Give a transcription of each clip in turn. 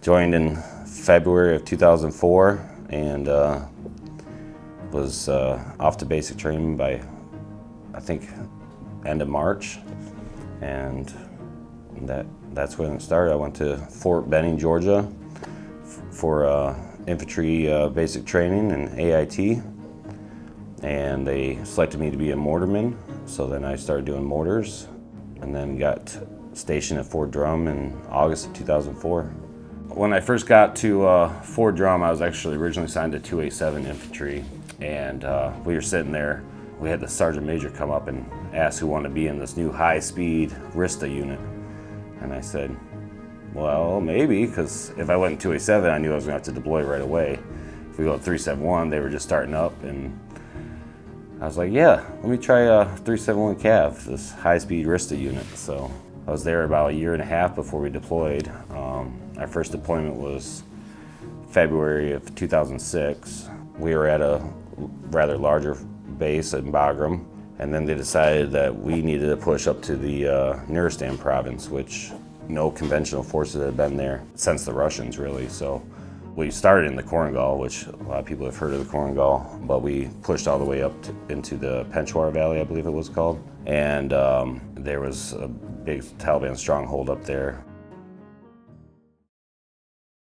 Joined in February of 2004 and was off to basic training by, I think, end of March. And that's when it started. I went to Fort Benning, Georgia for infantry basic training and AIT. And they selected me to be a mortarman. So then I started doing mortars and then got stationed at Fort Drum in August of 2004. When I first got to Fort Drum, I was actually originally signed to 287 infantry. And we were sitting there. We had the sergeant major come up and ask who wanted to be in this new high-speed RISTA unit. And I said, well, maybe, because if I went in 287, I knew I was going to have to deploy right away. If we go to 371, they were just starting up, and I was like, yeah, let me try 371 Cav, this high-speed RISTA unit. So I was there about a year and a half before we deployed. Our first deployment was February of 2006. We were at a rather larger base in Bagram, and then they decided that we needed to push up to the Nuristan province, which no conventional forces had been there since the Russians, really. So we started in the Korengal, which a lot of people have heard of the Korengal, but we pushed all the way up into the Penchwar Valley, I believe it was called. And there was a big Taliban stronghold up there.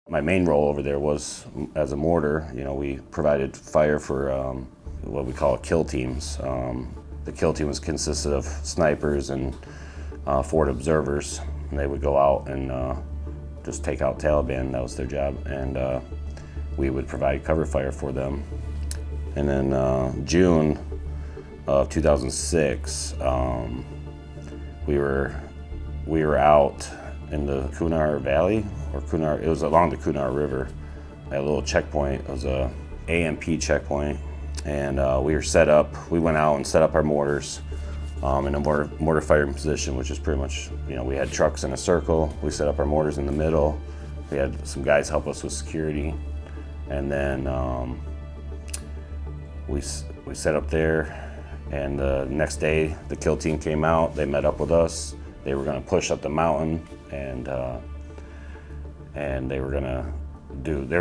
My main role over there was as a mortar. You know, we provided fire for what we call kill teams. The kill team consisted of snipers and forward observers. And they would go out and just take out Taliban. That was their job. And we would provide cover fire for them. And then June of 2006, we were out in the Kunar Valley, or Kunar, it was along the Kunar River, at a little checkpoint. It was a AMP checkpoint. And we were set up, we went out and set up our mortars in a mortar firing position, which is pretty much, you know, we had trucks in a circle. We set up our mortars in the middle. We had some guys help us with security. And then we set up there, and the next day the kill team came out. They met up with us. They were gonna push up the mountain, and they were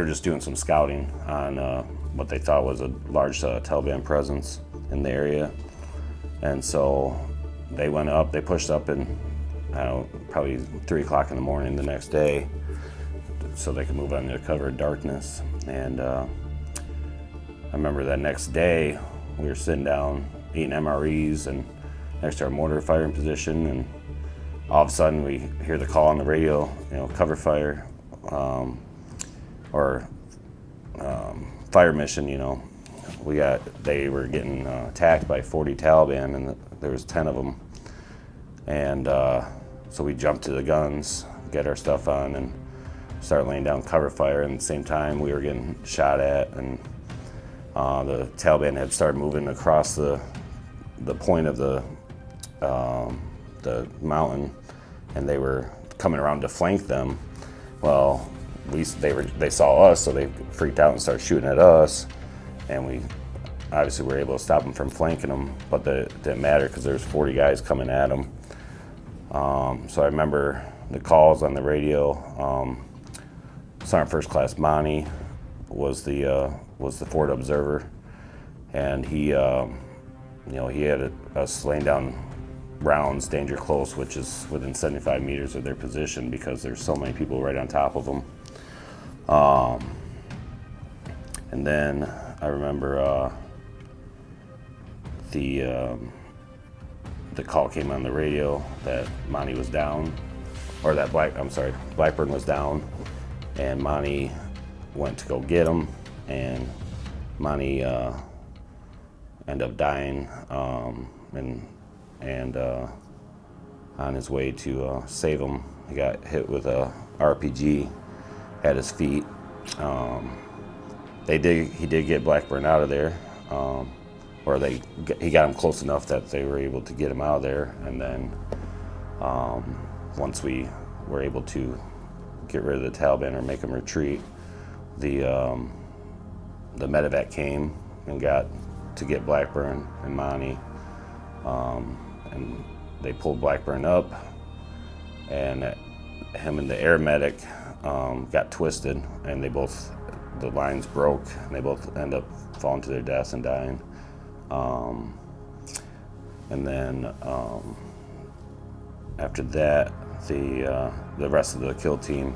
just doing some scouting on what they thought was a large Taliban presence in the area. And so they went up, they pushed up in, I don't know, probably 3 o'clock in the morning the next day so they could move under cover of darkness. And I remember that next day we were sitting down eating MREs and next to our mortar firing position, and all of a sudden we hear the call on the radio, you know, cover fire, or fire mission, you know. They were getting attacked by 40 Taliban, and there was 10 of them. And so we jumped to the guns, get our stuff on, and start laying down cover fire. And at the same time, we were getting shot at, and the Taliban had started moving across the point of the mountain, and they were coming around to flank them. Well, they saw us, so they freaked out and started shooting at us. And we obviously were able to stop them from flanking them, but that didn't matter because there was 40 guys coming at them. So I remember the calls on the radio. Sergeant First Class Monty was the forward observer, and he had us laying down rounds, danger close, which is within 75 meters of their position because there's so many people right on top of them. And then I remember the call came on the radio that Monty was down, or that Blackburn was down, and Monty went to go get him, and Monty ended up dying, and on his way to save him, he got hit with a RPG at his feet. He did get Blackburn out of there, he got him close enough that they were able to get him out of there. And then once we were able to get rid of the Taliban or make them retreat, the medevac came and got to get Blackburn and Monty, and they pulled Blackburn up, and him and the air medic got twisted, and the lines broke, and they both end up falling to their deaths and dying. And then after that, the rest of the kill team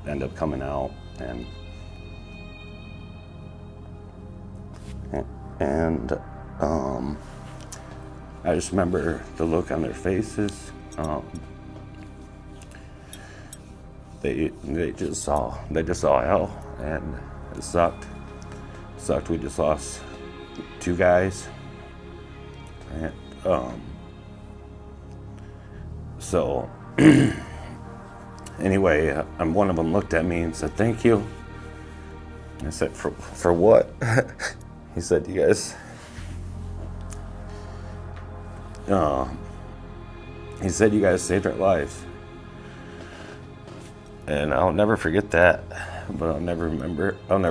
end up coming out, and I just remember the look on their faces. They just saw hell, and it sucked. We just lost 2 guys, and so anyway, one of them looked at me and said, "Thank you." I said, "For what?" He said, "You guys." He said, "You guys saved our lives." And I'll never forget that, but I'll never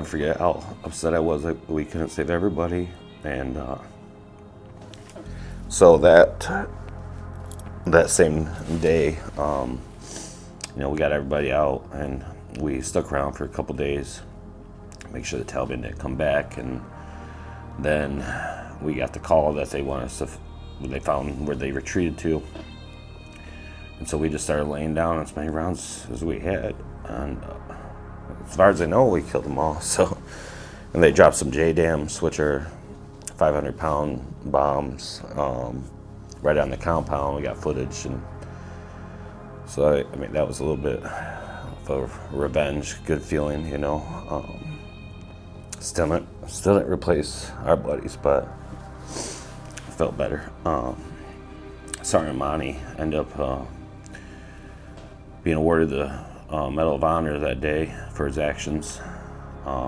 forget how upset I was that we couldn't save everybody. And so that same day, we got everybody out, and we stuck around for a couple days, make sure the Taliban didn't come back. And then we got the call that they found where they retreated to. And so we just started laying down as many rounds as we had. And as far as I know, we killed them all. So, and they dropped some JDAMs, which are 500-pound bombs, right on the compound. We got footage. And so, that was a little bit of a revenge, good feeling, Still didn't replace our buddies, but it felt better. Sergeant Monty ended up being awarded the Medal of Honor that day for his actions.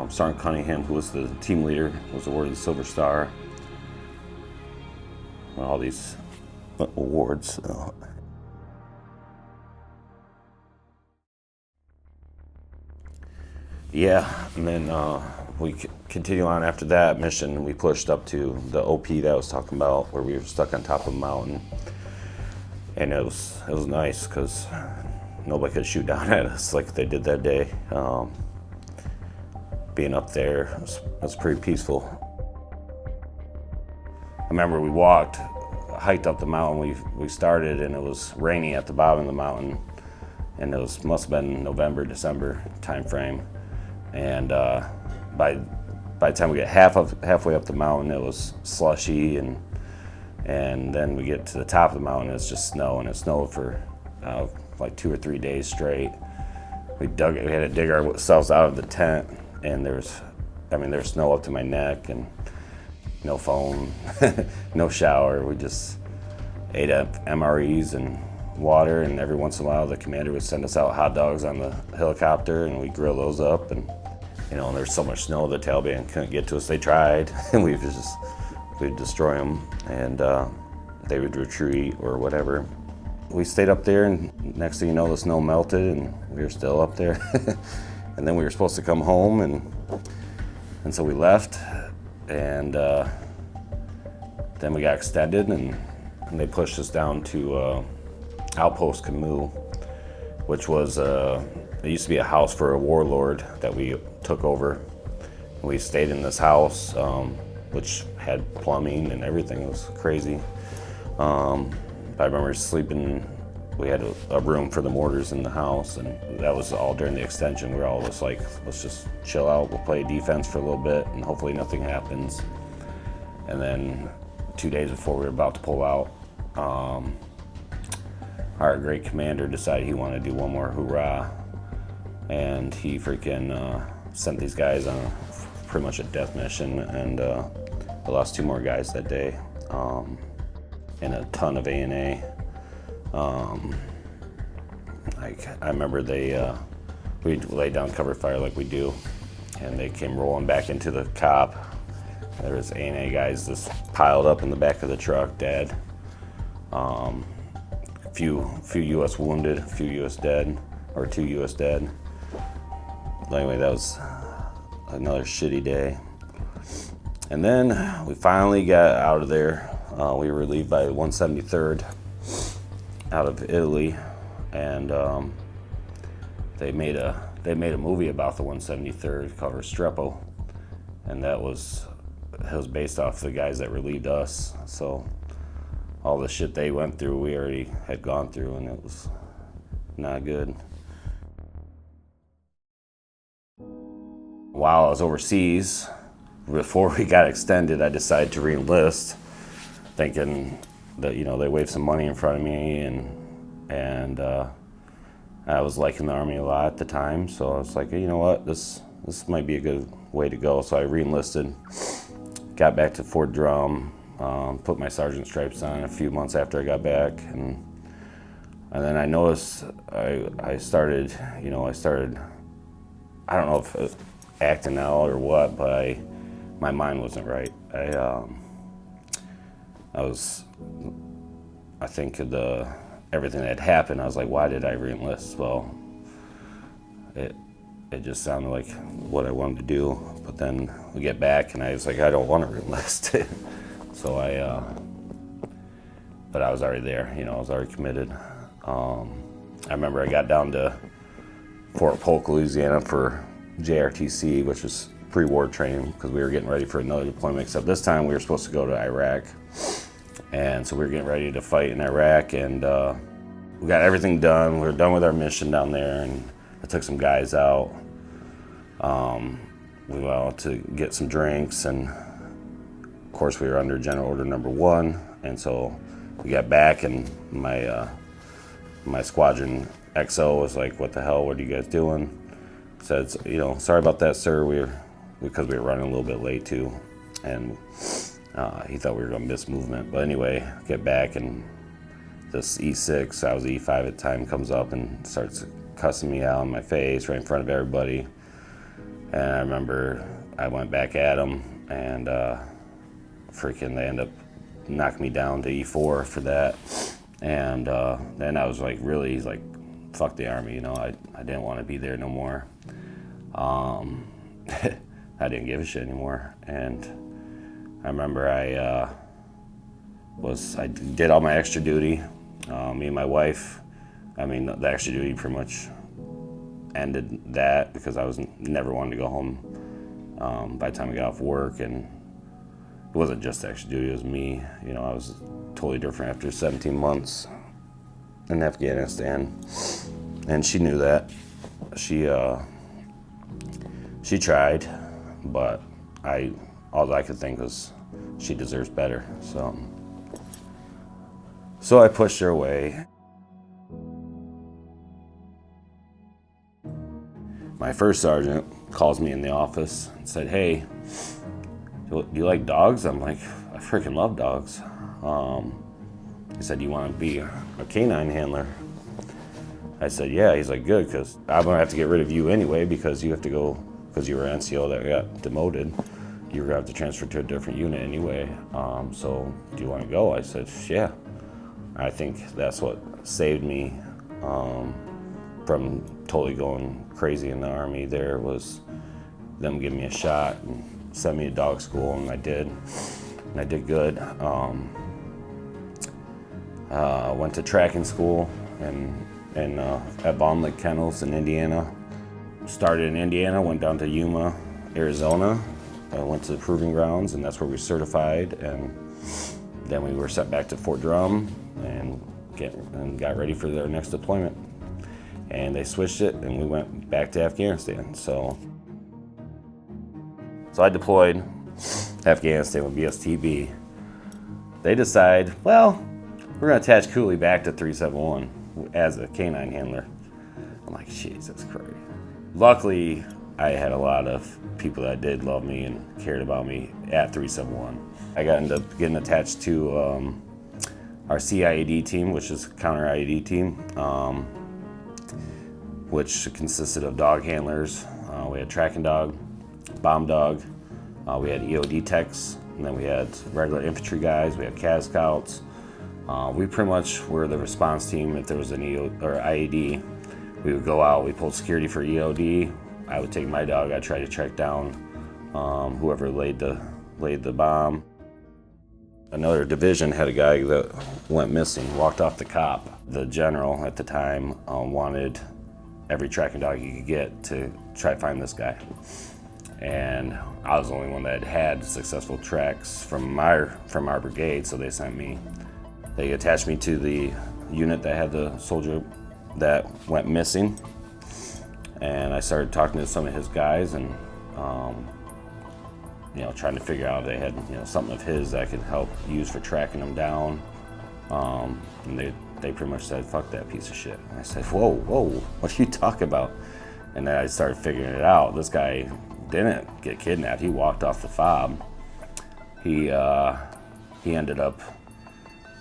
Sergeant Cunningham, who was the team leader, was awarded the Silver Star. All these awards. Yeah, and then we continue on after that mission. We pushed up to the OP that I was talking about, where we were stuck on top of a mountain. And it was nice because nobody could shoot down at us like they did that day. Being up there was pretty peaceful. I remember we hiked up the mountain. We started, and it was raining at the bottom of the mountain, and it must have been November, December time frame. And by the time we get halfway up the mountain, it was slushy, and then we get to the top of the mountain, it's just snow, and it snowed for like 2 or 3 days straight. We had to dig ourselves out of the tent, and there's snow up to my neck, and no phone, no shower. We just ate up MREs and water, and every once in a while the commander would send us out hot dogs on the helicopter, and we'd grill those up. And and there's so much snow the Taliban couldn't get to us. They tried, and we'd destroy them, and they would retreat or whatever. We stayed up there, and next thing you know, the snow melted, and we were still up there. And then we were supposed to come home, and so we left, and then we got extended, and they pushed us down to Outpost Camus, which was it used to be a house for a warlord that we took over. We stayed in this house, which had plumbing and everything. It was crazy. I remember sleeping. We had a room for the mortars in the house, and that was all during the extension. We were all just like, let's just chill out. We'll play defense for a little bit, and hopefully nothing happens. And then 2 days before we were about to pull out, our great commander decided he wanted to do one more hoorah, and he freaking sent these guys on pretty much a death mission, and I lost 2 more guys that day, and a ton of A&A. I remember we laid down cover fire like we do, and they came rolling back into the cop. There was A&A guys just piled up in the back of the truck, dead. A few U.S. wounded, a few U.S. dead, or 2 U.S. dead. Anyway, that was another shitty day. And then we finally got out of there. We were relieved by the 173rd out of Italy, and they made a movie about the 173rd called Restrepo, and it was based off the guys that relieved us. So all the shit they went through, we already had gone through, and it was not good. While I was overseas, before we got extended, I decided to re-enlist, thinking that, you know, they waved some money in front of me, and I was liking the Army a lot at the time, so I was like, you know what, this might be a good way to go. So I re-enlisted, got back to Fort Drum, put my sergeant stripes on a few months after I got back, and then I noticed I started, I don't know if it was acting out or what, but my mind wasn't right. I think everything that had happened, I was like, why did I re-enlist? Well, it just sounded like what I wanted to do, but then we get back and I was like, I don't want to re-enlist. So but I was already there, I was already committed. I remember I got down to Fort Polk, Louisiana for JRTC, which was pre-war training, because we were getting ready for another deployment, except this time we were supposed to go to Iraq. And so we were getting ready to fight in Iraq, and we got everything done. We were done with our mission down there, and I took some guys out. We went out to get some drinks, and of course we were under General Order Number 1, and so we got back, and my squadron XO was like, what the hell, what are you guys doing? Said, sorry about that, sir, because we were running a little bit late too, and he thought we were going to miss movement. But anyway, get back, and this E6, I was E5 at the time, comes up and starts cussing me out in my face right in front of everybody. And I remember I went back at him, and they end up knocking me down to E4 for that. And then I was like, really, like, fuck the Army, I didn't want to be there no more. I didn't give a shit anymore. And I remember I did all my extra duty. Me and my wife, the extra duty pretty much ended that, because I never wanted to go home by the time I got off work. And it wasn't just extra duty, it was me. I was totally different after 17 months in Afghanistan. And she knew that. She tried, but all I could think was, she deserves better. So I pushed her away. My first sergeant calls me in the office and said, hey, do you like dogs? I'm like, I freaking love dogs. He said, do you want to be a canine handler? I said, yeah. He's like, good, because I'm going to have to get rid of you anyway, because you have to go, because you were an NCO that got demoted. You're going to have to transfer to a different unit anyway. So do you want to go? I said, yeah. I think that's what saved me from totally going crazy in the Army. There was them giving me a shot and sent me to dog school, and I did. And I did good. Went to tracking school at Bond Lake Kennels in Indiana. Started in Indiana, went down to Yuma, Arizona. Went to the proving grounds, and that's where we certified. And then we were sent back to Fort Drum and got ready for their next deployment. And they switched it, and we went back to Afghanistan. So I deployed Afghanistan with BSTB. They decide, well, we're going to attach Culy back to 371 as a canine handler. I'm like, Jesus Christ. Luckily, I had a lot of people that did love me and cared about me at 371. I ended up getting attached to our CIED team, which is counter IED team, which consisted of dog handlers. We had tracking dog, bomb dog, we had EOD techs, and then we had regular infantry guys, we had CAS scouts. We pretty much were the response team. If there was an IED, we would go out, we pulled security for EOD. I would take my dog, I'd try to track down whoever laid the bomb. Another division had a guy that went missing, walked off the cop. The general at the time wanted every tracking dog you could get to try to find this guy. And I was the only one that had successful tracks from our brigade, so they sent me. They attached me to the unit that had the soldier that went missing, and I started talking to some of his guys and trying to figure out if they had something of his that I could help use for tracking him down. And they pretty much said, "Fuck that piece of shit." And I said, whoa, what are you talking about? And then I started figuring it out. This guy didn't get kidnapped. He walked off the fob. He ended up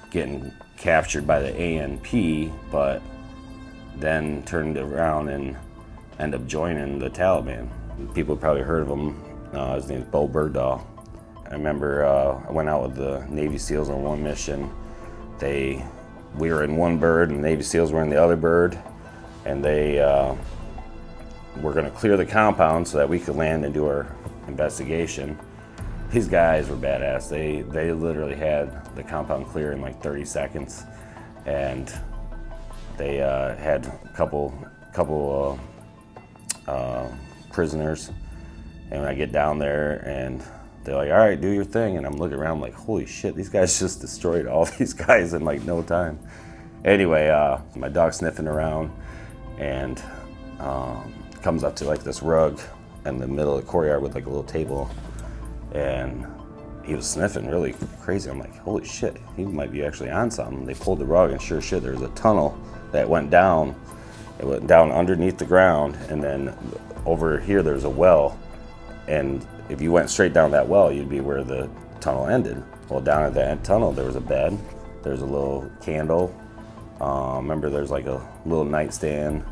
getting captured by the ANP, but then turned around and ended up joining the Taliban. People probably heard of him. His name's Bo Bergdahl. I remember I went out with the Navy SEALs on one mission. We were in one bird and the Navy SEALs were in the other bird, and they were gonna clear the compound so that we could land and do our investigation. These guys were badass. They literally had the compound clear in like 30 seconds, and they had a couple prisoners. And when I get down there and they're like, "All right, do your thing," and I'm looking around like, holy shit, these guys just destroyed all these guys in like no time. Anyway, my dog's sniffing around and comes up to like this rug in the middle of the courtyard with like a little table, and he was sniffing really crazy. I'm like, holy shit, he might be actually on something. They pulled the rug and sure shit, there was a tunnel that went down. It went down underneath the ground, and then over here there's a well. And if you went straight down that well, you'd be where the tunnel ended. Well, down at that tunnel, there was a bed, there's a little candle. Remember, there's like a little nightstand.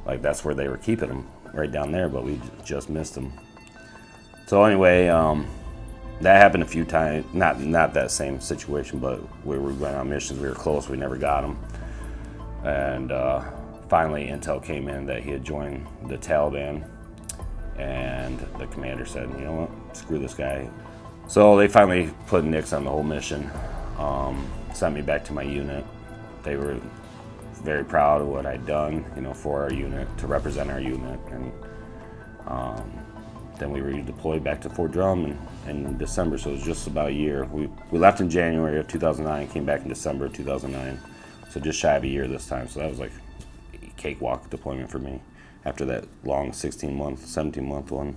Like that's where they were keeping him, right down there, but we just missed him. So anyway, that happened a few times, not that same situation, but we were going on missions, we were close, we never got him. And finally, intel came in that he had joined the Taliban. And the commander said, "You know what, screw this guy." So they finally put nix on the whole mission, sent me back to my unit. They were very proud of what I'd done, for our unit, to represent our unit. And then we redeployed back to Fort Drum in December, so it was just about a year. We left in January of 2009, came back in December of 2009, so just shy of a year this time. So that was like a cakewalk deployment for me. After that long 16-month, 17-month one.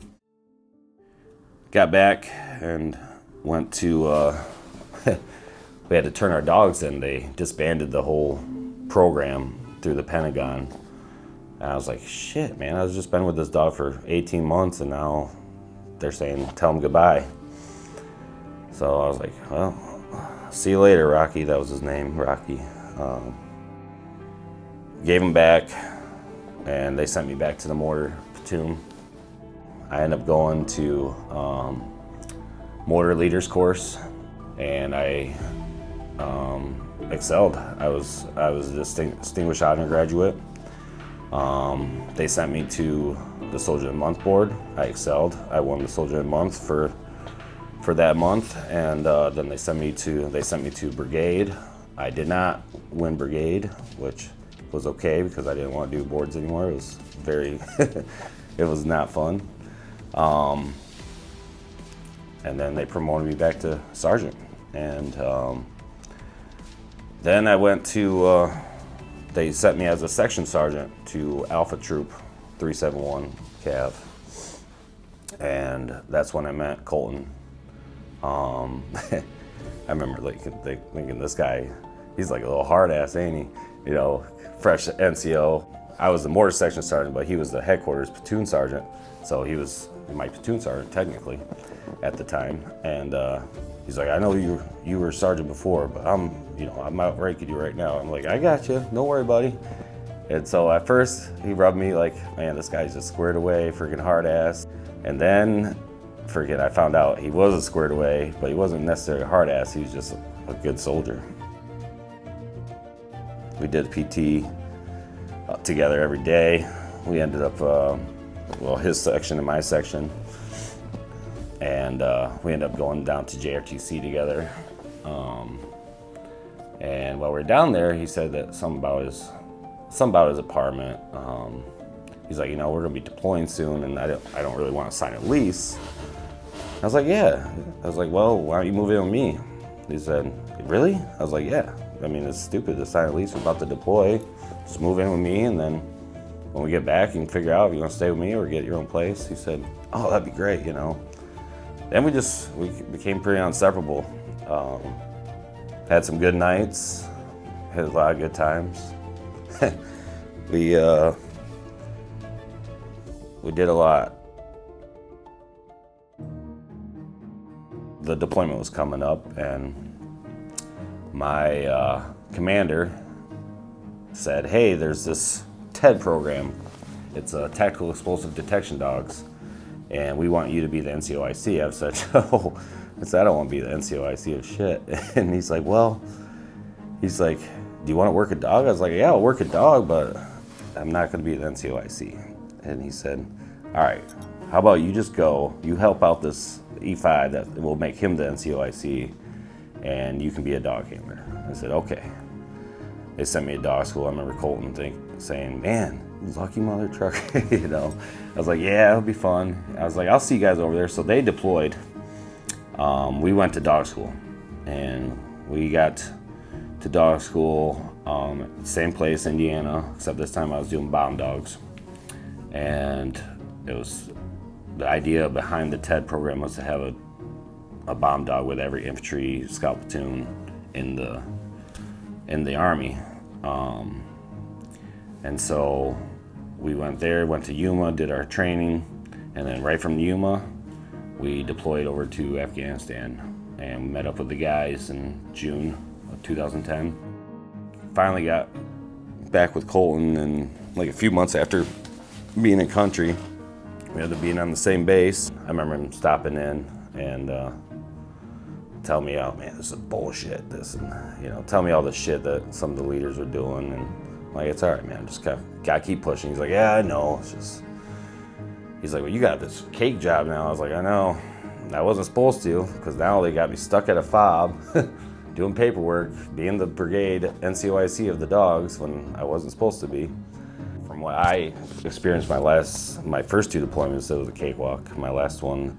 Got back and went to, we had to turn our dogs in. They disbanded the whole program through the Pentagon. And I was like, shit, man, I was just been with this dog for 18 months and now they're saying, tell him goodbye. So I was like, well, see you later, Rocky. That was his name, Rocky. Gave him back. And they sent me back to the mortar platoon. I ended up going to mortar leaders course, and I excelled. I was a distinguished honor graduate. They sent me to the Soldier of the Month board. I excelled. I won the Soldier of the Month for that month, and then they sent me to brigade. I did not win brigade, which was okay because I didn't want to do boards anymore. It was it was not fun. And then they promoted me back to sergeant. And then I went to, they sent me as a section sergeant to Alpha Troop 371 Cav. And that's when I met Colton. I remember thinking this guy, he's like a little hard ass, ain't he? Fresh NCO. I was the mortar section sergeant, but he was the headquarters platoon sergeant. So he was my platoon sergeant technically at the time. And he's like, I know you were sergeant before, but I'm outranking you right now. I'm like, I got you, don't worry, buddy. And so at first he rubbed me like, man, this guy's just squared away, freaking hard ass. And then I found out he wasn't squared away, but he wasn't necessarily a hard ass. He was just a good soldier. We did PT together every day. We ended up, his section and my section. And we ended up going down to JRTC together. And while we were down there, he said that something about his something about his apartment. He's like, we're gonna be deploying soon, and I don't really want to sign a lease. I was like, yeah. I was like, well, why don't you move in with me? He said, really? I was like, yeah. I mean, it's stupid to sign a lease. We're about to deploy. Just move in with me, and then when we get back, you can figure out if you want to stay with me or get your own place. He said, oh, that'd be great, Then we became pretty inseparable. Had some good nights, had a lot of good times. We did a lot. The deployment was coming up, and my commander said, hey, there's this TED program. It's a Tactical Explosive Detection Dogs, and we want you to be the NCOIC. I've said, no. I don't want to be the NCOIC of shit. And he's like, do you want to work a dog? I was like, yeah, I'll work a dog, but I'm not going to be the NCOIC. And he said, all right, how about you just go, you help out this E5 that will make him the NCOIC, and you can be a dog handler. I said, okay. They sent me to dog school. I remember Colton saying, man, lucky mother trucker, I was like, yeah, it'll be fun. I was like, I'll see you guys over there. So they deployed. We went to dog school, and we got to dog school, same place, Indiana, except this time I was doing bomb dogs. And it was, the idea behind the TED program was to have a bomb dog with every infantry scout platoon in the Army. And so we went there, went to Yuma, did our training, and then right from Yuma, we deployed over to Afghanistan and met up with the guys in June of 2010. Finally got back with Colton, and like a few months after being in country, we ended up being on the same base. I remember him stopping in and tell me, oh man, this is bullshit, this, and tell me all the shit that some of the leaders were doing, and I'm like, it's all right, man, just gotta keep pushing. He's like, yeah, I know, it's just, he's like, well, you got this cake job now. I was like, I know, I wasn't supposed to, because now they got me stuck at a fob, doing paperwork, being the brigade NCOIC of the dogs when I wasn't supposed to be. From what I experienced my first two deployments, it was a cakewalk. My last one,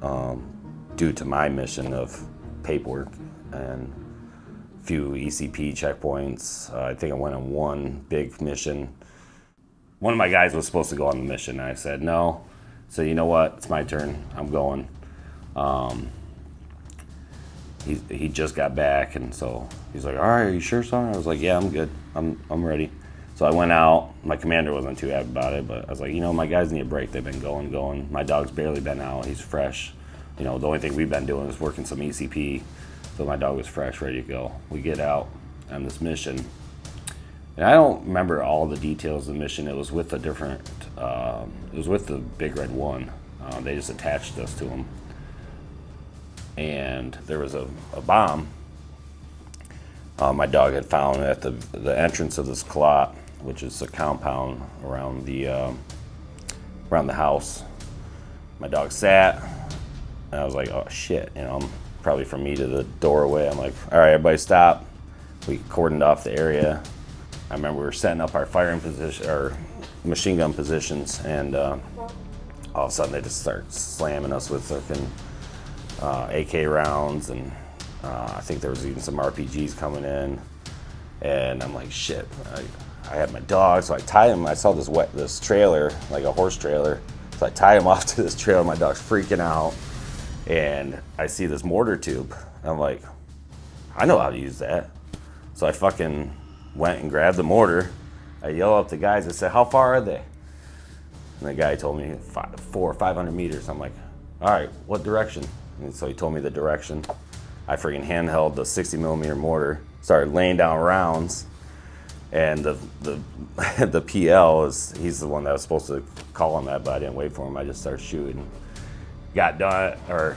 due to my mission of paperwork and a few ECP checkpoints. I think I went on one big mission. One of my guys was supposed to go on the mission, and I said no. So you know what? It's my turn. I'm going. He just got back, and so he's like, all right, are you sure, son? I was like, yeah, I'm good. I'm ready. So I went out. My commander wasn't too happy about it, but I was like, my guys need a break. They've been going. My dog's barely been out. He's fresh. The only thing we've been doing is working some ECP. So my dog was fresh, ready to go. We get out on this mission. And I don't remember all the details of the mission. It was with a different, it was with the Big Red One. They just attached us to them. And there was a bomb my dog had found at the entrance of this clot, which is a compound around the house. My dog sat, and I was like, oh shit, I'm probably from me to the doorway. I'm like, all right, everybody stop. We cordoned off the area. I remember we were setting up our firing position, our machine gun positions, and all of a sudden they just start slamming us with fucking AK rounds, and I think there was even some RPGs coming in, and I'm like, shit. I had my dog, so I tied him. I saw this trailer, like a horse trailer, so I tied him off to this trailer. My dog's freaking out, and I see this mortar tube. I'm like, I know how to use that. So I fucking went and grabbed the mortar. I yell up the guys. I said, how far are they? And the guy told me 400 or 500 meters. I'm like, all right, what direction? And so he told me the direction. I freaking handheld the 60 millimeter mortar, started laying down rounds, and the PL he's the one that was supposed to call on that, but I didn't wait for him. I just started shooting. Got done, or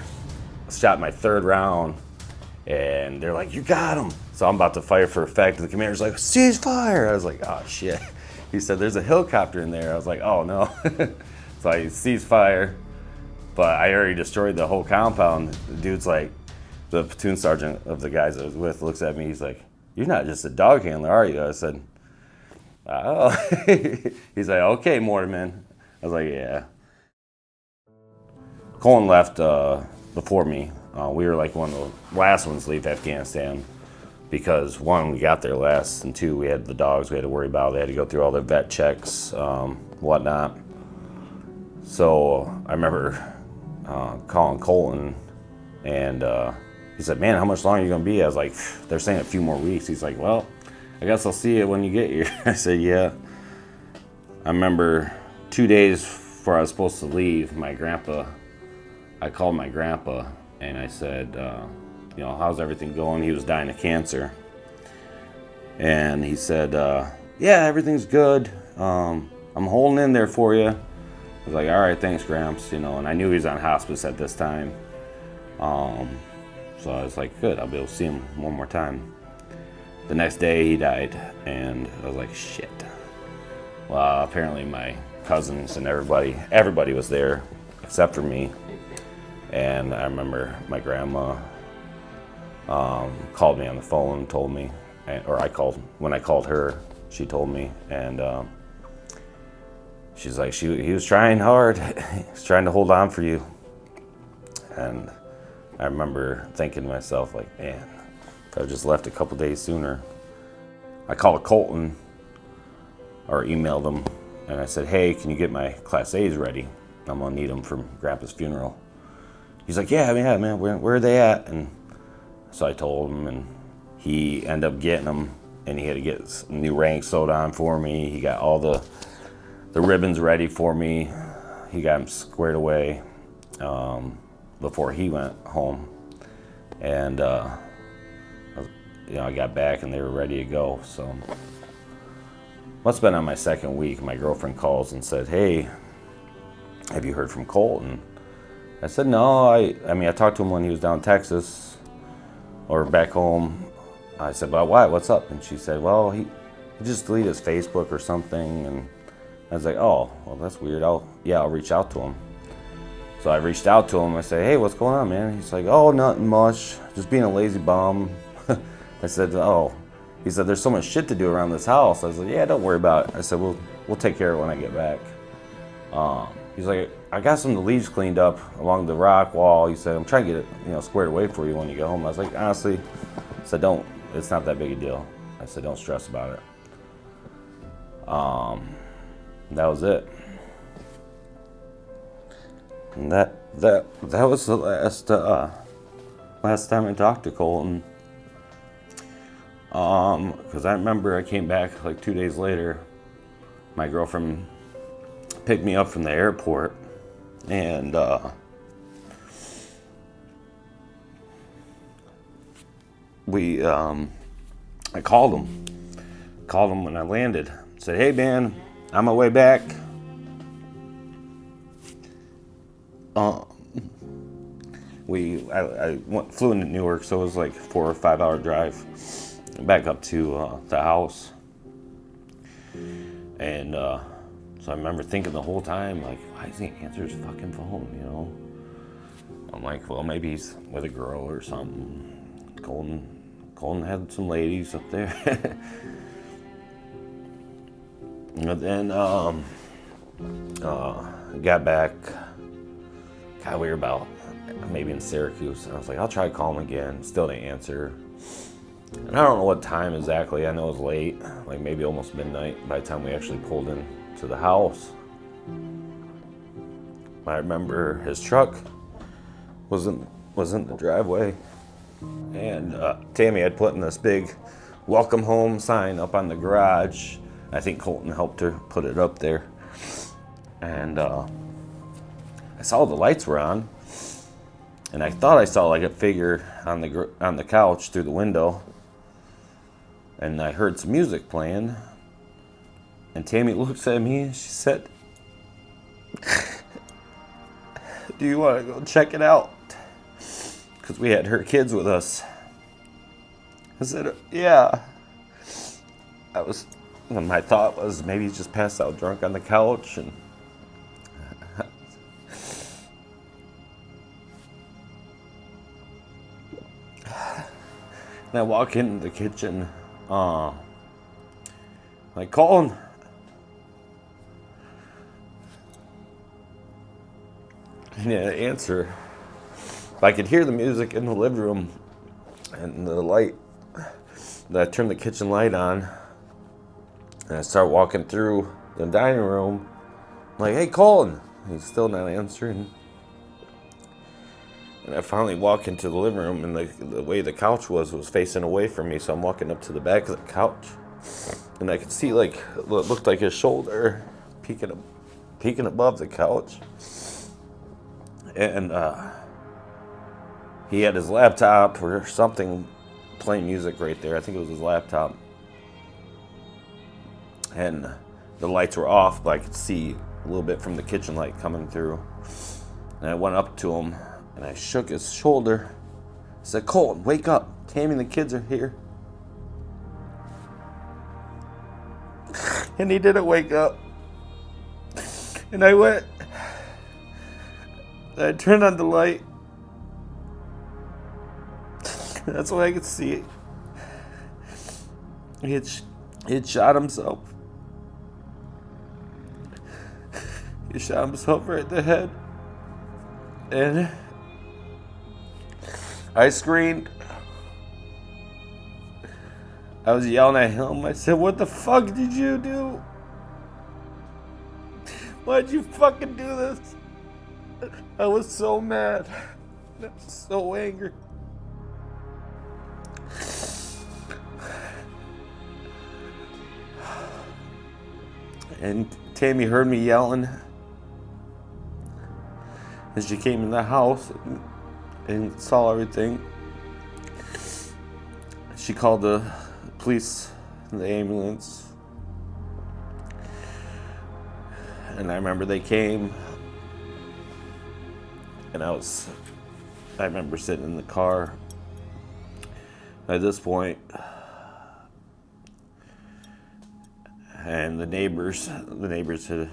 shot my third round, and they're like, you got him. So I'm about to fire for effect, and the commander's like, cease fire. I was like, oh shit. He said, there's a helicopter in there. I was like, oh no. So I ceased fire, but I already destroyed the whole compound. The dude's like, the platoon sergeant of the guys I was with looks at me, he's like, you're not just a dog handler, are you? I said, Oh. He's like, okay, Mortimer. I was like, yeah. Colton left before me. We were like one of the last ones to leave Afghanistan because one, we got there last, and two, we had the dogs we had to worry about. They had to go through all their vet checks, whatnot. So I remember calling Colton, and he said, man, how much longer are you going to be? I was like, they're saying a few more weeks. He's like, well, I guess I'll see you when you get here. I said, yeah. I remember 2 days before I was supposed to leave, I called my grandpa and I said, how's everything going? He was dying of cancer. And he said, yeah, everything's good. I'm holding in there for you. I was like, all right, thanks, Gramps. And I knew he was on hospice at this time. So I was like, good, I'll be able to see him one more time. The next day he died, and I was like, shit. Well, apparently my cousins and everybody was there except for me. And I remember my grandma called me on the phone and told me, when I called her, she told me, and she's like, he was trying hard. He was trying to hold on for you. And I remember thinking to myself, like, man, if I just left a couple days sooner. I called Colton, or emailed him, and I said, hey, can you get my Class A's ready? I'm gonna need them for Grandpa's funeral. He's like, yeah, man, where are they at? And so I told him, and he ended up getting them, and he had to get some new ranks sewed on for me. He got all the ribbons ready for me. He got them squared away before he went home. And I got back and they were ready to go. So must have been on my second week. My girlfriend calls and said, hey, have you heard from Colton? I said, no, I talked to him when he was down in Texas or back home. I said, well, why? What's up? And she said, well, he just deleted his Facebook or something. And I was like, oh, well, that's weird. I'll reach out to him. So I reached out to him. I said, hey, what's going on, man? He's like, oh, nothing much. Just being a lazy bum. I said, oh. He said, there's so much shit to do around this house. I was like, yeah, don't worry about it. I said, we'll take care of it when I get back. He's like, I got some of the leaves cleaned up along the rock wall. He said, I'm trying to get it, squared away for you when you get home. I was like, honestly, I said, it's not that big a deal. I said, don't stress about it. That was it. And that was the last time I talked to Colton. Because I remember I came back like 2 days later. My girlfriend picked me up from the airport, and I called him when I landed. Said, hey man, on my way back. I flew into Newark, so it was like 4 or 5 hour drive back up to the house. And so I remember thinking the whole time, like, why doesn't he answer his fucking phone, I'm like, well, maybe he's with a girl or something. Colton had some ladies up there. And then got back. God, we were about maybe in Syracuse. And I was like, I'll try to call him again. Still didn't answer. And I don't know what time exactly. I know it was late, like maybe almost midnight by the time we actually pulled in to the house. I remember his truck was in the driveway, and Tammy had put in this big welcome home sign up on the garage. I think Colton helped her put it up there. And I saw the lights were on, and I thought I saw like a figure on the couch through the window. And I heard some music playing, and Tammy looks at me and she said, do you want to go check it out? Because we had her kids with us. I said, yeah. My thought was maybe he's just passed out drunk on the couch. And I walk into the kitchen. like, Colton. He didn't answer. But I could hear the music in the living room and the light. I turned the kitchen light on and I started walking through the dining room. I'm like, hey, Colton. He's still not answering. And I finally walk into the living room, and the way the couch was facing away from me, so I'm walking up to the back of the couch, and I could see like what looked like his shoulder peeking above the couch, and he had his laptop or something playing music right there. I think it was his laptop, and the lights were off, but I could see a little bit from the kitchen light coming through. And I went up to him and I shook his shoulder. I said, Colton, wake up. Tammy and the kids are here. And he didn't wake up. And I went, I turned on the light. That's why I could see it. He had shot himself. He shot himself right in the head. And I screamed. I was yelling at him. I said, what the fuck did you do? Why'd you fucking do this? I was so mad. I was so angry. And Tammy heard me yelling. And she came in the house and saw everything. She called the police and the ambulance. And I remember they came. And I remember sitting in the car. At this point, and the neighbors had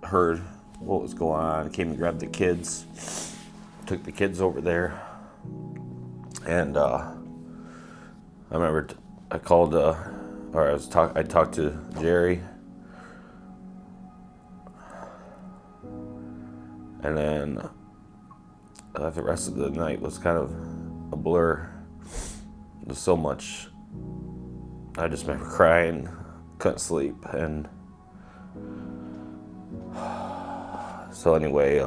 heard what was going on, came and grabbed the kids, took the kids over there, and I remember I called, I talked to Jerry, and then the rest of the night was kind of a blur. There's so much. I just remember crying, couldn't sleep, and so anyway,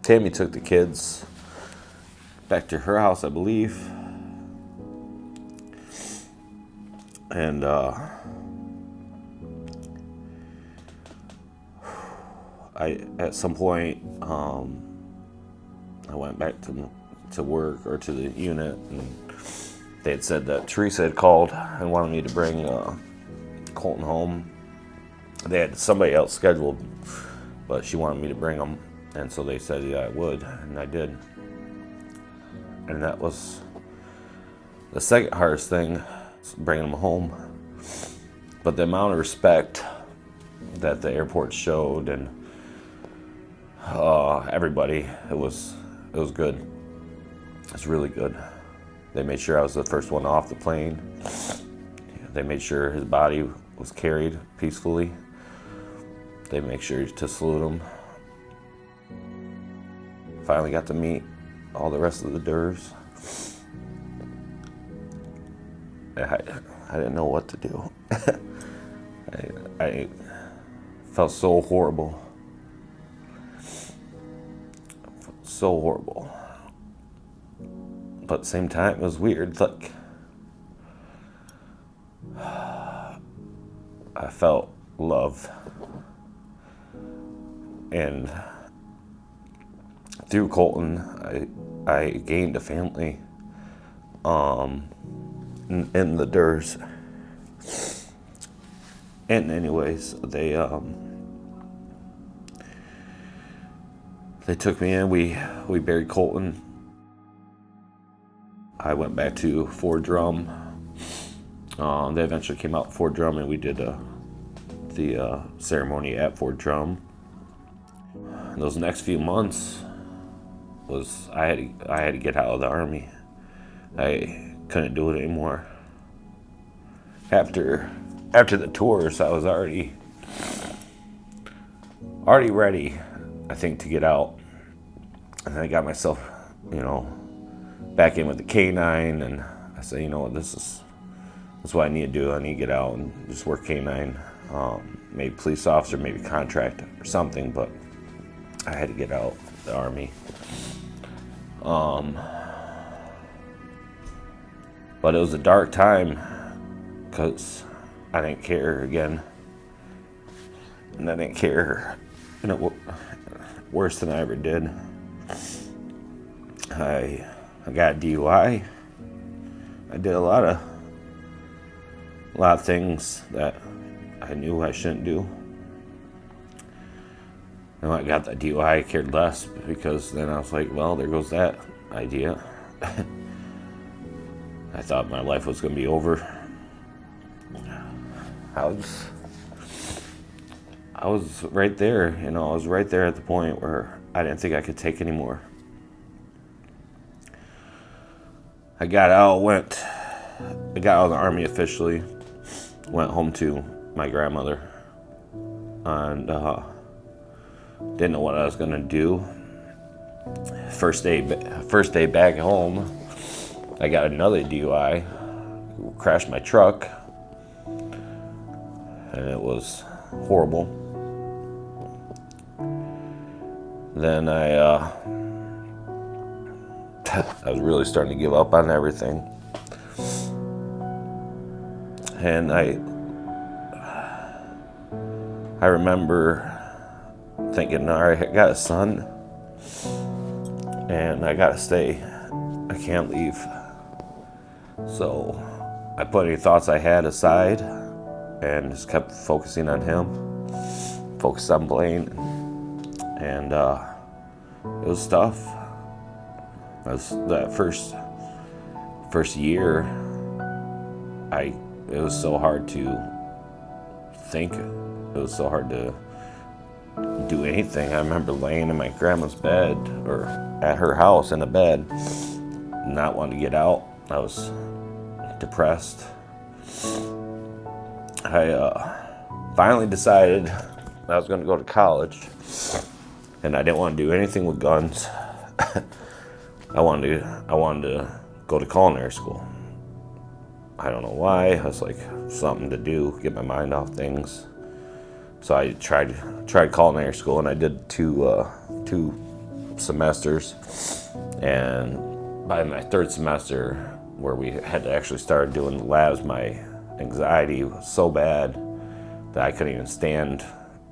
Tammy took the kids back to her house, I believe, and at some point I went back to work or to the unit, and they had said that Teresa had called and wanted me to bring Colton home. They had somebody else scheduled, but she wanted me to bring him, and so they said, yeah, I would, and I did. And that was the second hardest thing, bringing him home. But the amount of respect that the airport showed, and everybody, it was good. It was really good. They made sure I was the first one off the plane. They made sure his body was carried peacefully. They make sure to salute him. Finally got to meet all the rest of the Derrs. I didn't know what to do. I felt so horrible. So horrible. But at the same time, it was weird. Like, I felt love. And through Colton, I gained a family in the Derrs. And anyways, they took me in. We buried Colton. I went back to Fort Drum. They eventually came out to Fort Drum, and we did the ceremony at Fort Drum. And those next few months I had to get out of the Army. I couldn't do it anymore. after the tours, I was already ready, I think, to get out. And I got myself, back in with the K-9, and I said, this is what I need to do. I need to get out and just work K-9, maybe police officer, maybe contract or something, but I had to get out the Army. But it was a dark time because I didn't care again. And I didn't care worse than I ever did. I got DUI. I did a lot of things that I knew I shouldn't do. And when I got that DUI, I cared less, because then I was like, well, there goes that idea. I thought my life was going to be over. I was right there, I was right there at the point where I didn't think I could take anymore. I got out of the Army officially, went home to my grandmother, and didn't know what I was gonna do. First day back home, I got another DUI, crashed my truck, and it was horrible. Then I was really starting to give up on everything. And I remember thinking, all right, I got a son, and I gotta stay. I can't leave. So I put any thoughts I had aside and just kept focusing on him, focused on Blaine, and it was tough. That first year, it was so hard to think. It was so hard to do anything. I remember laying in my grandma's bed, or at her house in a bed, not wanting to get out. I was depressed. I finally decided I was going to go to college, and I didn't want to do anything with guns. I wanted to go to culinary school. I don't know why. It was like something to do, get my mind off things. So I tried culinary school, and I did two semesters. And by my third semester, where we had to actually start doing the labs, my anxiety was so bad that I couldn't even stand,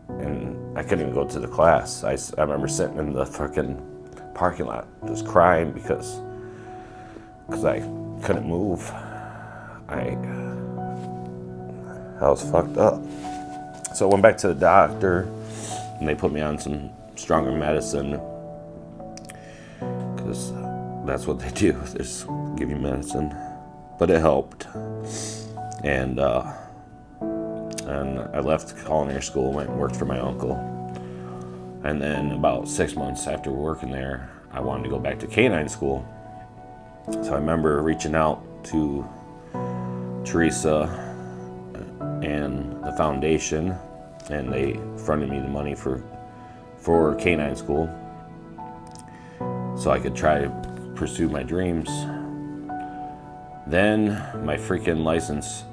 and I couldn't even go to the class. I remember sitting in the fucking parking lot just crying because I couldn't move. I was fucked up. So I went back to the doctor, and they put me on some stronger medicine, because that's what they do. They just give you medicine. But it helped. And I left culinary school, went and worked for my uncle. And then about 6 months after working there, I wanted to go back to K-9 school. So I remember reaching out to Teresa and the foundation, and they fronted me the money for K-9 school, so I could try to pursue my dreams. Then my freaking license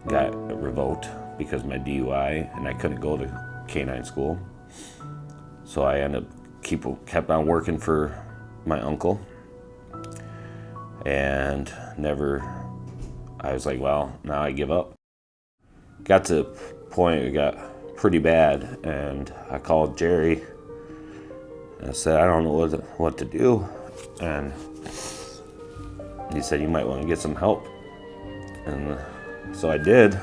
got revoked because of my DUI, and I couldn't go to K-9 school. So I kept on working for my uncle, and I was like, well, now I give up. Got to a point it got pretty bad, and I called Jerry and I said, I don't know what to do. And he said, you might want to get some help. And so I did,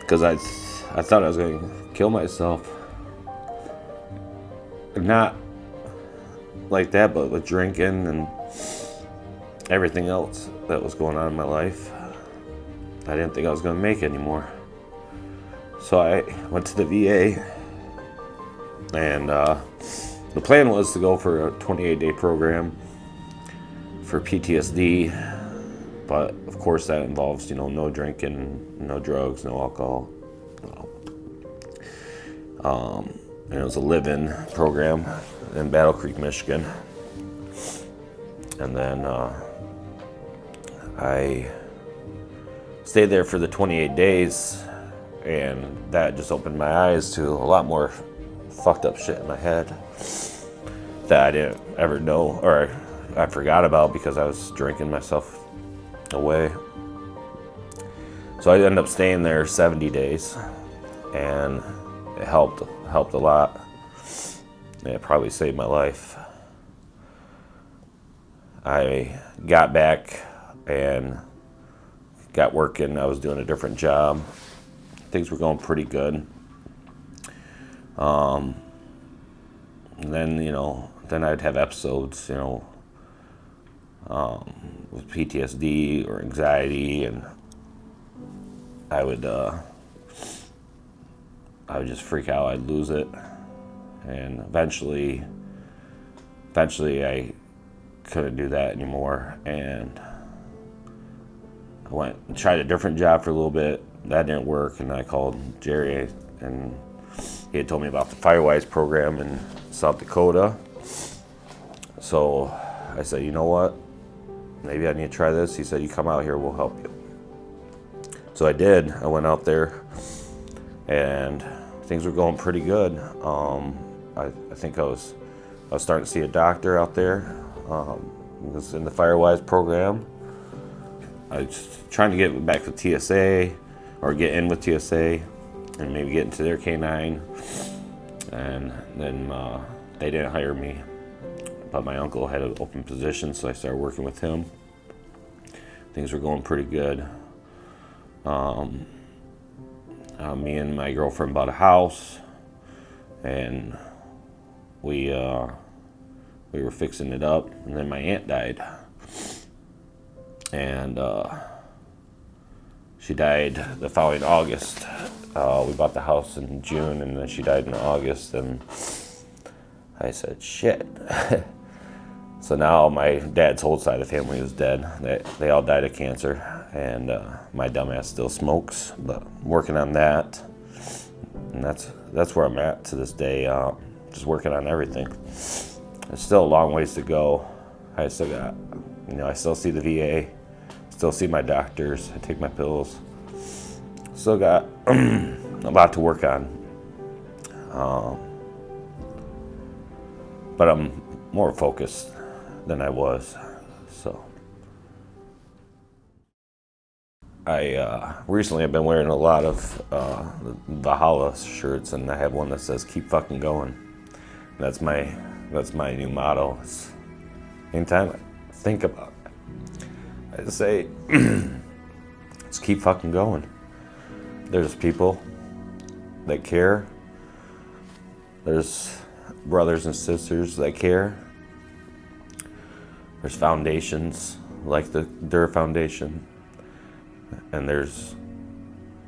because I thought I was going to kill myself. Not like that, but with drinking and everything else that was going on in my life. I didn't think I was going to make it anymore. So I went to the VA, and the plan was to go for a 28-day program for PTSD, But of course that involves, no drinking, no drugs, no alcohol. And it was a live-in program in Battle Creek, Michigan. And then I stayed there for the 28 days, and that just opened my eyes to a lot more fucked up shit in my head that I didn't ever know, or I forgot about because I was drinking myself away. So I ended up staying there 70 days, and it helped a lot. It probably saved my life. I got back and got working. I was doing a different job. Things were going pretty good. And then, then I'd have episodes, with PTSD or anxiety, and I would just freak out. I'd lose it, and eventually I couldn't do that anymore, and I went and tried a different job for a little bit. That didn't work, and I called Jerry, and he had told me about the Firewise program in South Dakota. So I said, you know what? Maybe I need to try this. He said, you come out here, we'll help you. So I did. I went out there, and things were going pretty good. I think I was starting to see a doctor out there. Was in the Firewise program. I was trying to get back to TSA, or get in with TSA, and maybe get into their K9. And then they didn't hire me, but my uncle had an open position, so I started working with him. Things were going pretty good. Me and my girlfriend bought a house, and we were fixing it up, and then my aunt died. And she died the following August. We bought the house in June, and then she died in August, and I said, shit. So now my dad's whole side of the family is dead. They all died of cancer, and my dumbass still smokes, but I'm working on that. And that's where I'm at to this day, just working on everything. There's still a long ways to go. I still got, I still see the VA, still see my doctors, I take my pills. Still got a lot to work on. But I'm more focused than I was, so. Recently I've been wearing a lot of Valhalla shirts, and I have one that says "Keep fucking going." That's my new motto. Anytime I think about it, I just say, "Let's keep fucking going." There's people that care. There's brothers and sisters that care. There's foundations like the Derr Foundation. And this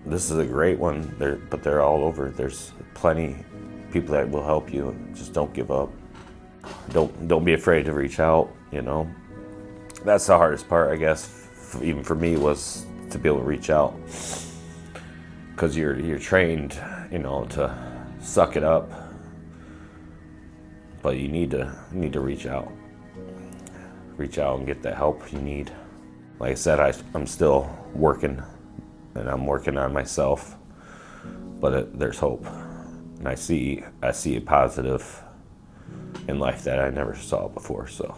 is a great one, but they're all over. There's plenty people that will help you. Just don't give up. Don't be afraid to reach out, That's the hardest part, I guess, even for me, was to be able to reach out. Because you're trained, to suck it up. But you need to reach out. Reach out and get the help you need. Like I said, I'm still working, and I'm working on myself, but there's hope, and I see a positive in life that I never saw before. So